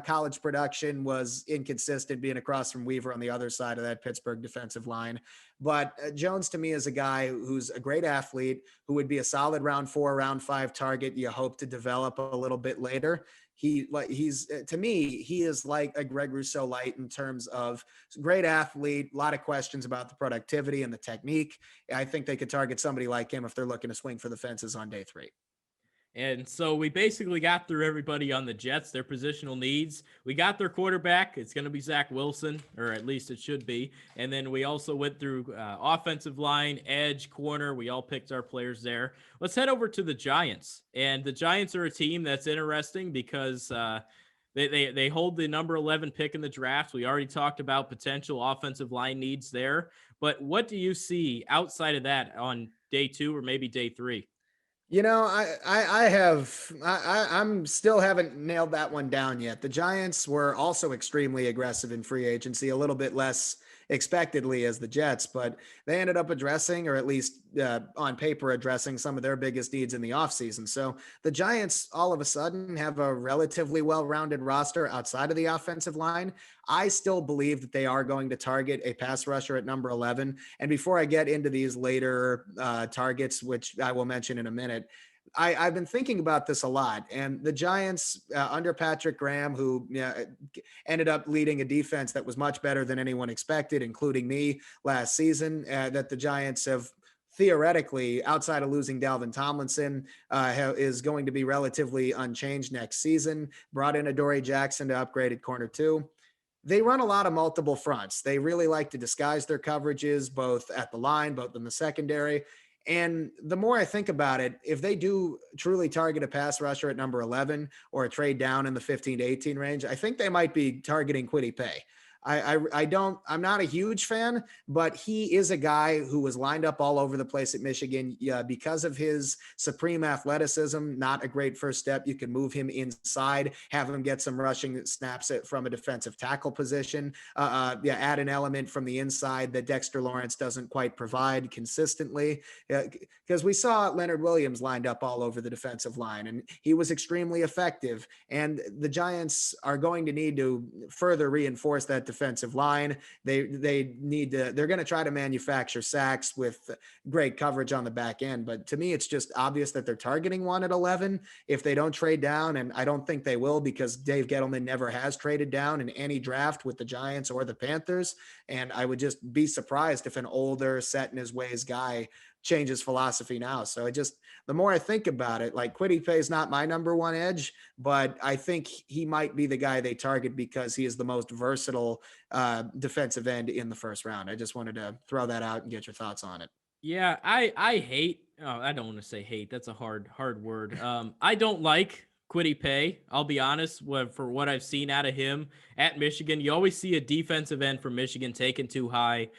college production was inconsistent, being across from Weaver on the other side of that Pittsburgh defensive line. But Jones to me is a guy who's a great athlete who would be a solid round 4, round 5 target. You hope to develop a little bit later. He's to me, he is like a Greg Rousseau light in terms of great athlete, a lot of questions about the productivity and the technique. I think they could target somebody like him if they're looking to swing for the fences on day 3. And so we basically got through everybody on the Jets, their positional needs. We got their quarterback. It's going to be Zach Wilson, or at least it should be. And then we also went through offensive line, edge, corner. We all picked our players there. Let's head over to the Giants. And the Giants are a team that's interesting because they hold the number 11 pick in the draft. We already talked about potential offensive line needs there. But what do you see outside of that on day 2 or maybe day 3? I'm still haven't nailed that one down yet. The Giants were also extremely aggressive in free agency, a little bit less expectedly as the Jets, but they ended up addressing, or at least on paper, addressing some of their biggest needs in the offseason. So the Giants all of a sudden have a relatively well rounded roster outside of the offensive line. I still believe that they are going to target a pass rusher at number 11. And before I get into these later targets, which I will mention in a minute, I've been thinking about this a lot, and the Giants under Patrick Graham, who ended up leading a defense that was much better than anyone expected, including me last season, that the Giants have theoretically, outside of losing Dalvin Tomlinson, is going to be relatively unchanged next season. Brought in Adoree Jackson to upgrade at corner two. They run a lot of multiple fronts. They really like to disguise their coverages, both at the line, both in the secondary. And the more I think about it, if they do truly target a pass rusher at number 11 or a trade down in the 15 to 18 range, I think they might be targeting Kwity Paye. I'm not a huge fan, but he is a guy who was lined up all over the place at Michigan because of his supreme athleticism. Not a great first step. You can move him inside, have him get some rushing snaps from a defensive tackle position. Add an element from the inside that Dexter Lawrence doesn't quite provide consistently. Because we saw Leonard Williams lined up all over the defensive line, and he was extremely effective. And the Giants are going to need to further reinforce that defensive line. They're going to try to manufacture sacks with great coverage on the back end. But to me, it's just obvious that they're targeting one at 11 if they don't trade down. And I don't think they will, because Dave Gettleman never has traded down in any draft with the Giants or the Panthers. And I would just be surprised if an older, set in his ways guy changes philosophy now. So the more I think about it, like, Kwity Paye is not my number one edge, but I think he might be the guy they target because he is the most versatile defensive end in the first round. I just wanted to throw that out and get your thoughts on it. Yeah, I hate. Oh, I don't want to say hate. That's a hard word. I don't like Kwity Paye. I'll be honest. For what I've seen out of him at Michigan, you always see a defensive end from Michigan taken too high.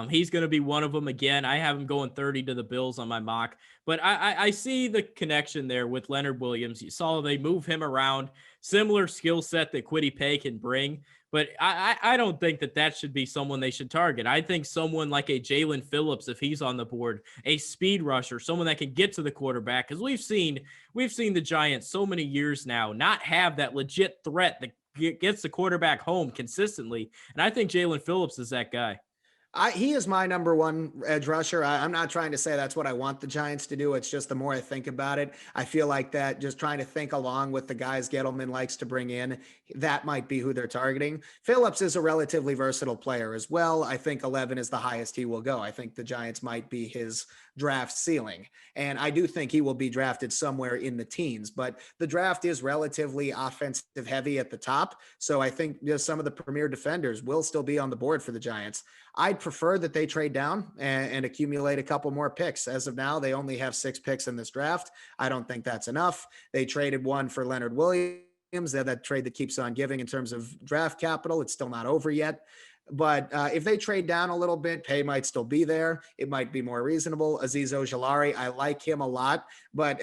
He's going to be one of them again. I have him going 30 to the Bills on my mock, but I see the connection there with Leonard Williams. You saw they move him around, similar skill set that Kwity Paye can bring. But I don't think that should be someone they should target. I think someone like a Jalen Phillips, if he's on the board, a speed rusher, someone that can get to the quarterback, because we've seen the Giants so many years now not have that legit threat that gets the quarterback home consistently. And I think Jalen Phillips is that guy. He is my number one edge rusher. I'm not trying to say that's what I want the Giants to do. It's just the more I think about it, I feel like that just trying to think along with the guys Gettleman likes to bring in, that might be who they're targeting. Phillips is a relatively versatile player as well. I think 11 is the highest he will go. I think the Giants might be his draft ceiling. And I do think he will be drafted somewhere in the teens, but the draft is relatively offensive heavy at the top. So I think some of the premier defenders will still be on the board for the Giants. I'd prefer that they trade down and accumulate a couple more picks. As of now, they only have 6 picks in this draft. I don't think that's enough. They traded one for Leonard Williams. That trade that keeps on giving in terms of draft capital. It's still not over yet. But if they trade down a little bit, Paye might still be there. It might be more reasonable. Azeez Ojulari, I like him a lot, but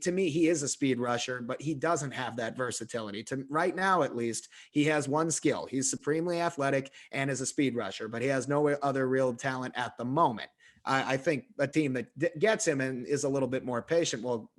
to me, he is a speed rusher, but he doesn't have that versatility. Right now, at least, he has one skill. He's supremely athletic and is a speed rusher, but he has no other real talent at the moment. I think a team that gets him and is a little bit more patient will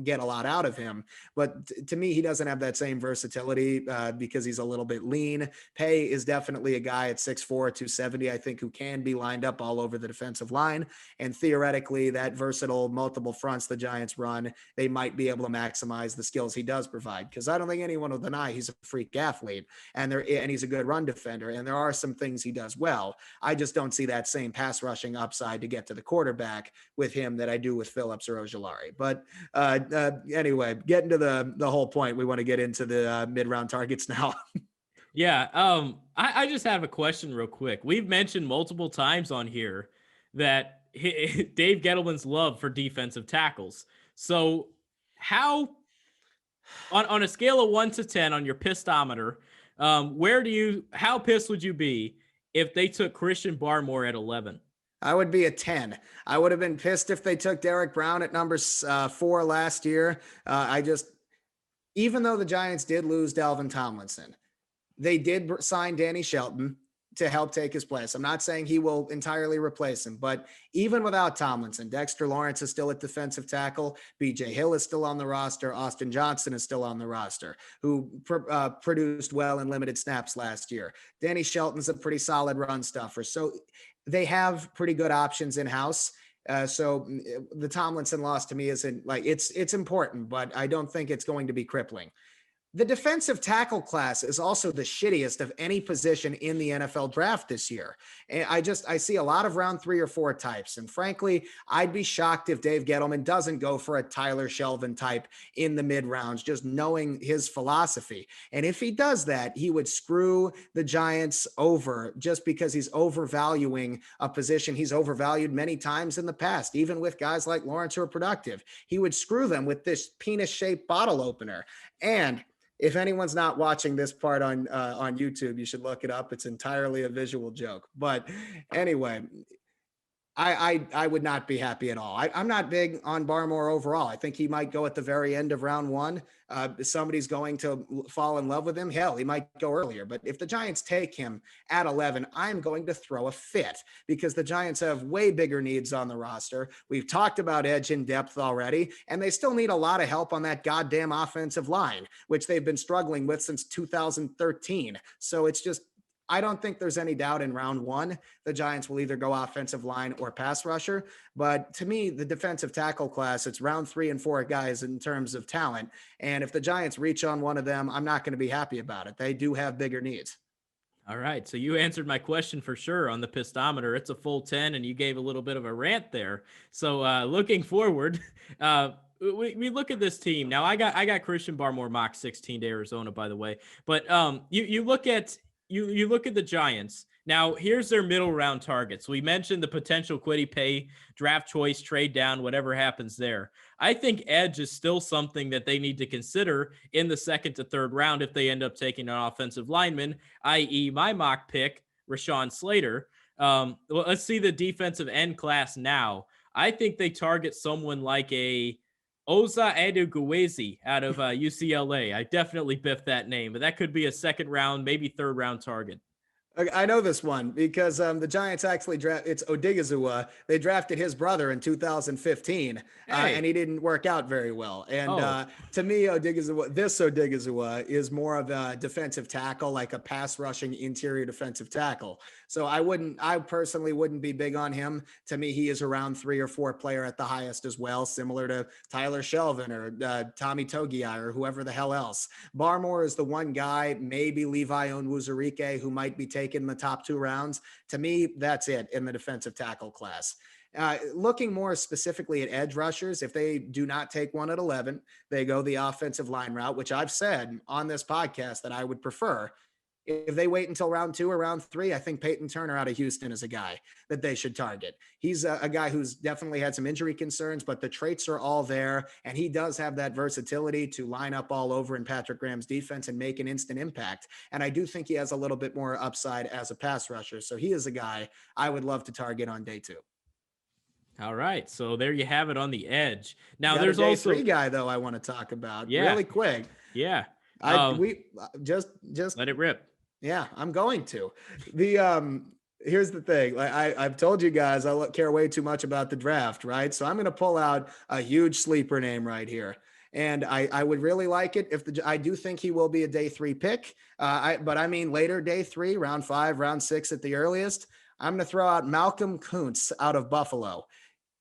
get a lot out of him. But to me, he doesn't have that same versatility because he's a little bit lean. Paye is definitely a guy at 6'4", 270, I think, who can be lined up all over the defensive line. And theoretically, that versatile multiple fronts the Giants run, they might be able to maximize the skills he does provide. Because I don't think anyone will deny he's a freak athlete and he's a good run defender. And there are some things he does well. I just don't see that same pass rushing upside to get to the quarterback with him that I do with Phillips or Ojulari. But anyway, getting to the whole point, we want to get into the mid-round targets now. Yeah. I just have a question real quick. We've mentioned multiple times on here that Dave Gettleman's love for defensive tackles. So how, on a scale of 1 to 10 on your pistometer, how pissed would you be if they took Christian Barmore at 11? I would be a 10. I would have been pissed if they took Derek Brown at number 4 last year. Even though the Giants did lose Dalvin Tomlinson, they did sign Danny Shelton. to help take his place. I'm not saying he will entirely replace him, but even without Tomlinson, Dexter Lawrence is still at defensive tackle. BJ Hill is still on the roster. Austin Johnson is still on the roster, who produced well in limited snaps last year. Danny Shelton's a pretty solid run stuffer. So they have pretty good options in house. The Tomlinson loss to me isn't like it's important, but I don't think it's going to be crippling. The defensive tackle class is also the shittiest of any position in the NFL draft this year. And I see a lot of round 3 or 4 types. And frankly, I'd be shocked if Dave Gettleman doesn't go for a Tyler Shelvin type in the mid rounds, just knowing his philosophy. And if he does that, he would screw the Giants over just because he's overvaluing a position he's overvalued many times in the past, even with guys like Lawrence who are productive. He would screw them with this penis shaped bottle opener. And if anyone's not watching this part on YouTube, you should look it up. It's entirely a visual joke. But anyway, I would not be happy at all. I'm not big on Barmore overall. I think he might go at the very end of round 1. Somebody's going to fall in love with him. Hell, he might go earlier. But if the Giants take him at 11, I'm going to throw a fit because the Giants have way bigger needs on the roster. We've talked about edge in depth already, and they still need a lot of help on that goddamn offensive line, which they've been struggling with since 2013. So it's just, I don't think there's any doubt in round 1, the Giants will either go offensive line or pass rusher. But to me, the defensive tackle class, it's round 3 and 4 guys in terms of talent. And if the Giants reach on one of them, I'm not going to be happy about it. They do have bigger needs. All right. So you answered my question for sure on the pistometer. It's a full 10, and you gave a little bit of a rant there. So looking forward, we look at this team. Now I got Christian Barmore mock 16 to Arizona, by the way. But you look at you look at the Giants. Now, here's their middle round targets. We mentioned the potential Kwity Paye, draft choice, trade down, whatever happens there. I think edge is still something that they need to consider in the 2nd to 3rd round if they end up taking an offensive lineman, i.e. my mock pick, Rashawn Slater. Well, let's see the defensive end class now. I think they target someone like a Oza Adugwezi out of UCLA. I definitely biffed that name, but that could be a 2nd round, maybe 3rd round target. I know this one because the Giants actually it's Odigizua. They drafted his brother in 2015, and he didn't work out very well. And to me, Odigizua is more of a defensive tackle, like a pass rushing interior defensive tackle. So I personally wouldn't be big on him. To me, he is a round 3 or 4 player at the highest as well, similar to Tyler Shelvin or Tommy Togiai or whoever the hell else. Barmore is the one guy, maybe Levi Onwuzurike, who might be taken in the top 2 rounds. To me, that's it in the defensive tackle class. Looking more specifically at edge rushers, if they do not take one at 11, they go the offensive line route, which I've said on this podcast that I would prefer. If they wait until round 2 or round 3, I think Peyton Turner out of Houston is a guy that they should target. He's a guy who's definitely had some injury concerns, but the traits are all there. And he does have that versatility to line up all over in Patrick Graham's defense and make an instant impact. And I do think he has a little bit more upside as a pass rusher. So he is a guy I would love to target on day 2. All right. So there you have it on the edge. Now Got there's a day also 3 guy though I want to talk about really quick. Yeah. We just let it rip. Yeah, I'm going to. Here's the thing. I've told you guys I care way too much about the draft, right? So I'm going to pull out a huge sleeper name right here. And I would really like it if I do think he will be a day 3 pick. But I mean later day 3, round 5, round 6 at the earliest. I'm going to throw out Malcolm Kuntz out of Buffalo.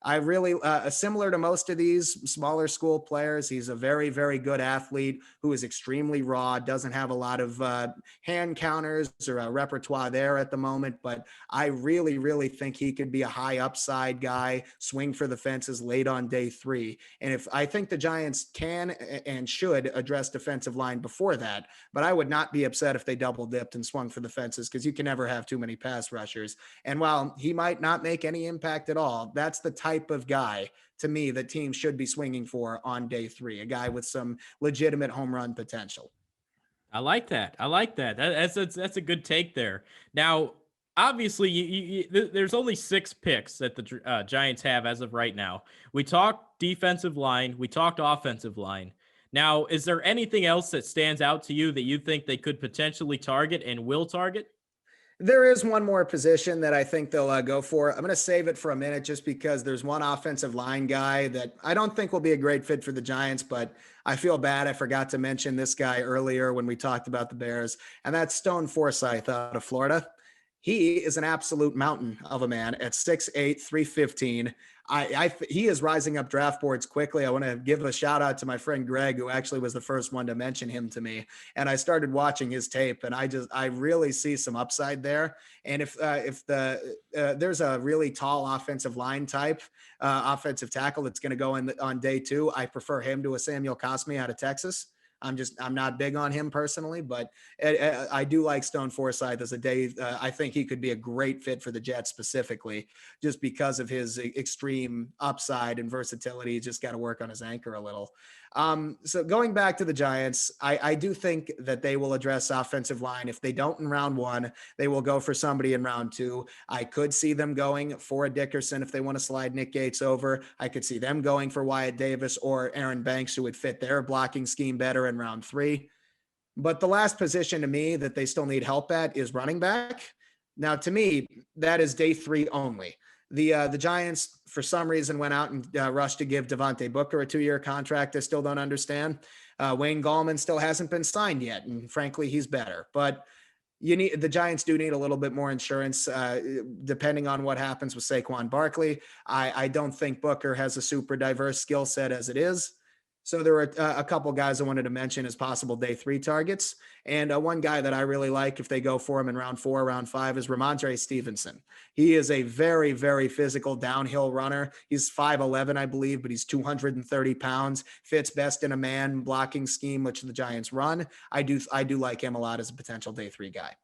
I really, similar to most of these smaller school players, he's a very, very good athlete who is extremely raw, doesn't have a lot of hand counters or a repertoire there at the moment, but I really, really think he could be a high upside guy, swing for the fences late on day 3. And if I think the Giants can and should address defensive line before that, but I would not be upset if they double dipped and swung for the fences because you can never have too many pass rushers. And while he might not make any impact at all, that's the type of guy to me that teams should be swinging for on day 3, a guy with some legitimate home run potential. I like that. That's a good take there. Now, obviously, there's only 6 picks that the Giants have as of right now. We talked defensive line. We talked offensive line. Now, is there anything else that stands out to you that you think they could potentially target and will target? There is one more position that I think they'll go for. I'm going to save it for a minute just because there's one offensive line guy that I don't think will be a great fit for the Giants, but I feel bad. I forgot to mention this guy earlier when we talked about the Bears, and that's Stone Forsythe out of Florida. He is an absolute mountain of a man at 6'8", 315. He is rising up draft boards quickly. I want to give a shout out to my friend Greg, who actually was the first one to mention him to me. And I started watching his tape, and I really see some upside there. And if there's a really tall offensive line type, offensive tackle that's going to go in on day two, I prefer him to a Samuel Cosme out of Texas. I'm not big on him personally, but I do like Stone Forsythe as a day. I think he could be a great fit for the Jets specifically, just because of his extreme upside and versatility. He's just got to work on his anchor a little. So going back to the Giants, I do think that they will address offensive line. If they don't in round one, they will go for somebody in round two. I could see them going for a Dickerson if they want to slide Nick Gates over. I could see them going for Wyatt Davis or Aaron Banks, who would fit their blocking scheme better in round three. But the last position to me that they still need help at is running back. Now, to me, that is day three only. The Giants, for some reason, went out and rushed to give Devontae Booker a 2-year contract. I still don't understand. Wayne Gallman still hasn't been signed yet, and frankly, he's better. But the Giants do need a little bit more insurance, depending on what happens with Saquon Barkley. I don't think Booker has a super diverse skill set as it is. So there were a couple guys I wanted to mention as possible day three targets. And one guy that I really like if they go for him in round 4, round 5 is Ramondre Stevenson. He is a very, very physical downhill runner. He's 5'11", I believe, but he's 230 pounds, fits best in a man blocking scheme, which the Giants run. I do like him a lot as a potential day 3 guy.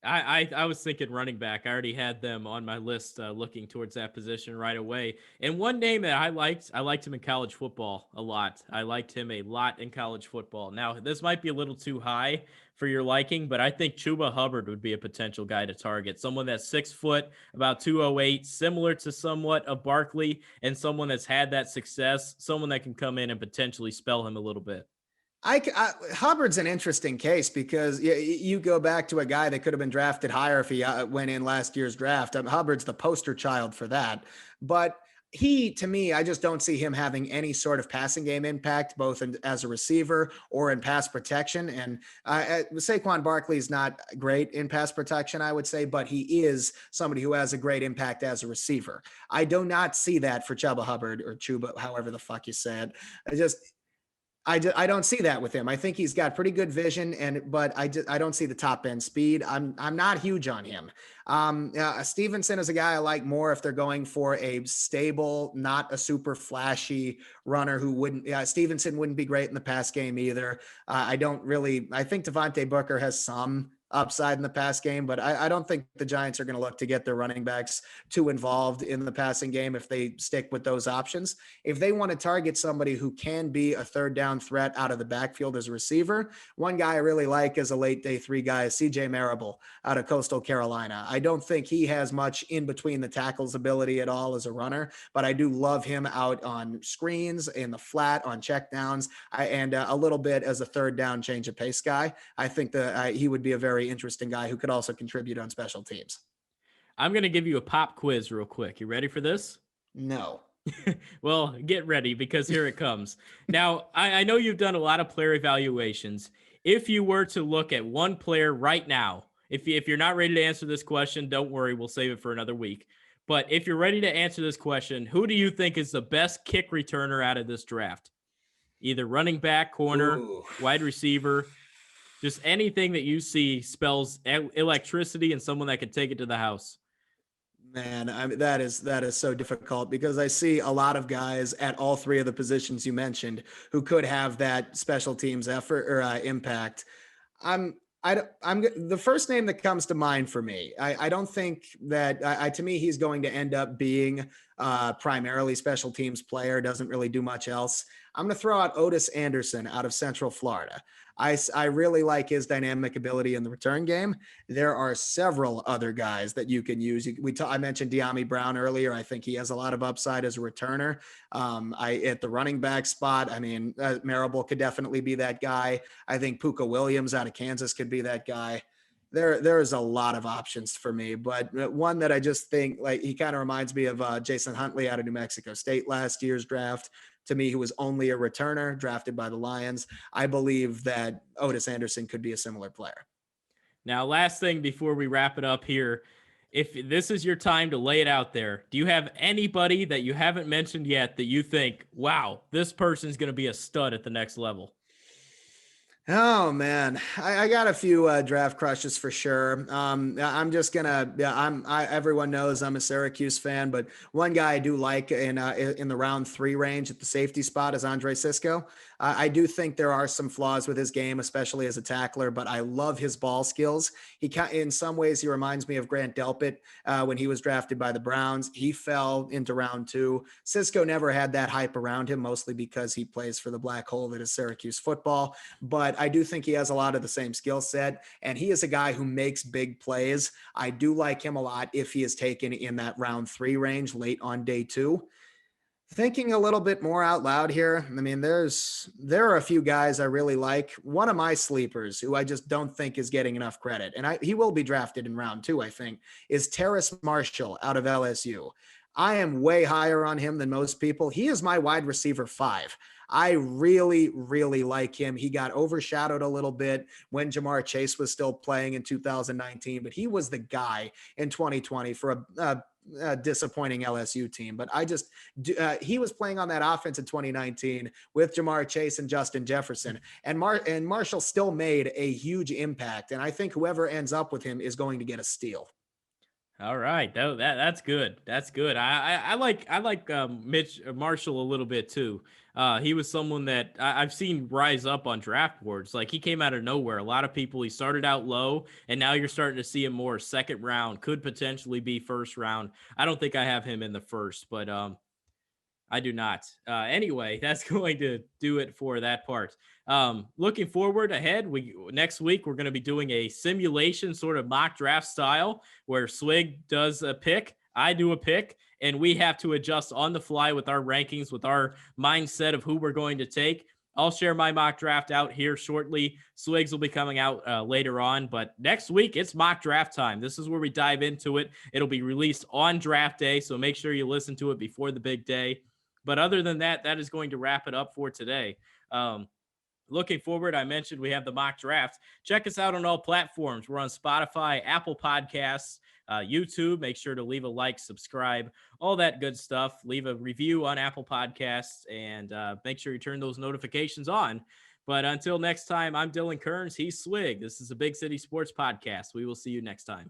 I was thinking running back. I already had them on my list, looking towards that position right away. And one name that I liked him in college football a lot. I liked him a lot in college football. Now, this might be a little too high for your liking, but I think Chuba Hubbard would be a potential guy to target. Someone that's 6 foot, about 208, similar to somewhat of Barkley, and someone that's had that success, someone that can come in and potentially spell him a little bit. Hubbard's an interesting case because you go back to a guy that could have been drafted higher if he went in last year's draft. Hubbard's the poster child for that. But to me, I just don't see him having any sort of passing game impact, both as a receiver or in pass protection. And Saquon Barkley is not great in pass protection, I would say, but he is somebody who has a great impact as a receiver. I do not see that for Chuba Hubbard or Chuba, however the fuck you say it. I don't see that with him. I think he's got pretty good vision, but I don't see the top end speed. I'm not huge on him. Stevenson is a guy I like more if they're going for a stable, not a super flashy runner who wouldn't. Stevenson wouldn't be great in the pass game either. I think Devontae Booker has some upside in the pass game, but I don't think the Giants are going to look to get their running backs too involved in the passing game if they stick with those options. If they want to target somebody who can be a third down threat out of the backfield as a receiver, one guy I really like as a late day 3 guy is CJ Marable out of Coastal Carolina. I don't think he has much in between the tackles ability at all as a runner, but I do love him out on screens, in the flat, on checkdowns, and a little bit as a third down change of pace guy. I think that he would be a very interesting guy who could also contribute on special teams. I'm going to give you a pop quiz real quick. You ready for this? No. Well, get ready because here it comes. Now, I know you've done a lot of player evaluations. If you were to look at one player right now, if you're not ready to answer this question, don't worry, we'll save it for another week. But if you're ready to answer this question, who do you think is the best kick returner out of this draft? Either running back, corner, Ooh. wide receiver, just anything that you see spells electricity and someone that can take it to the house. Man, that is so difficult because I see a lot of guys at all 3 of the positions you mentioned who could have that special teams effort or impact. I'm the first name that comes to mind for me. I don't think that to me he's going to end up being primarily special teams player. Doesn't really do much else. I'm going to throw out Otis Anderson out of Central Florida. I really like his dynamic ability in the return game. There are several other guys that you can use. I mentioned De'Ami Brown earlier. I think he has a lot of upside as a returner. At the running back spot, I mean, Marable could definitely be that guy. I think Puka Williams out of Kansas could be that guy. There is a lot of options for me, but one that I just think like he kind of reminds me of Jason Huntley out of New Mexico State last year's draft. To me, who was only a returner drafted by the Lions. I believe that Otis Anderson could be a similar player. Now, last thing before we wrap it up here, if this is your time to lay it out there, do you have anybody that you haven't mentioned yet that you think, wow, this person's going to be a stud at the next level? Oh man, I got a few draft crushes for sure. I'm just gonna, yeah, everyone knows I'm a Syracuse fan, but one guy I do like in the round 3 range at the safety spot is Andre Cisco. I do think there are some flaws with his game, especially as a tackler, but I love his ball skills. In some ways, he reminds me of Grant Delpit when he was drafted by the Browns. He fell into round 2. Cisco never had that hype around him, mostly because he plays for the black hole that is Syracuse football, but I do think he has a lot of the same skill set, and he is a guy who makes big plays. I do like him a lot if he is taken in that round 3 range late on day 2. Thinking a little bit more out loud here, I mean, there are a few guys I really like. One of my sleepers, who I just don't think is getting enough credit, and he will be drafted in round 2, I think, is Terrace Marshall out of LSU. I am way higher on him than most people. He is my wide receiver 5. I really, really like him. He got overshadowed a little bit when Jamar Chase was still playing in 2019, but he was the guy in 2020 for a disappointing LSU team. But he was playing on that offense in 2019 with Jamar Chase and Justin Jefferson, and Marshall still made a huge impact. And I think whoever ends up with him is going to get a steal. All right, that's good. That's good. I like Mitch Marshall a little bit too. He was someone that I've seen rise up on draft boards. Like he came out of nowhere. A lot of people. He started out low, and now you're starting to see him more second round. Could potentially be first round. I don't think I have him in the first, but I do not. Anyway, that's going to do it for that part. Looking forward ahead, we next week we're going to be doing a simulation sort of mock draft style where Swig does a pick, I do a pick, and we have to adjust on the fly with our rankings, with our mindset of who we're going to take. I'll share my mock draft out here shortly. Swigs will be coming out later on, but next week it's mock draft time. This is where we dive into it. It'll be released on draft day, so make sure you listen to it before the big day. But other than that, that is going to wrap it up for today. Looking forward, I mentioned we have the mock draft. Check us out on all platforms. We're on Spotify, Apple Podcasts, YouTube. Make sure to leave a like, subscribe, all that good stuff. Leave a review on Apple Podcasts, and make sure you turn those notifications on. But until next time, I'm Dylan Kearns. He's Swig. This is a Big City Sports Podcast. We will see you next time.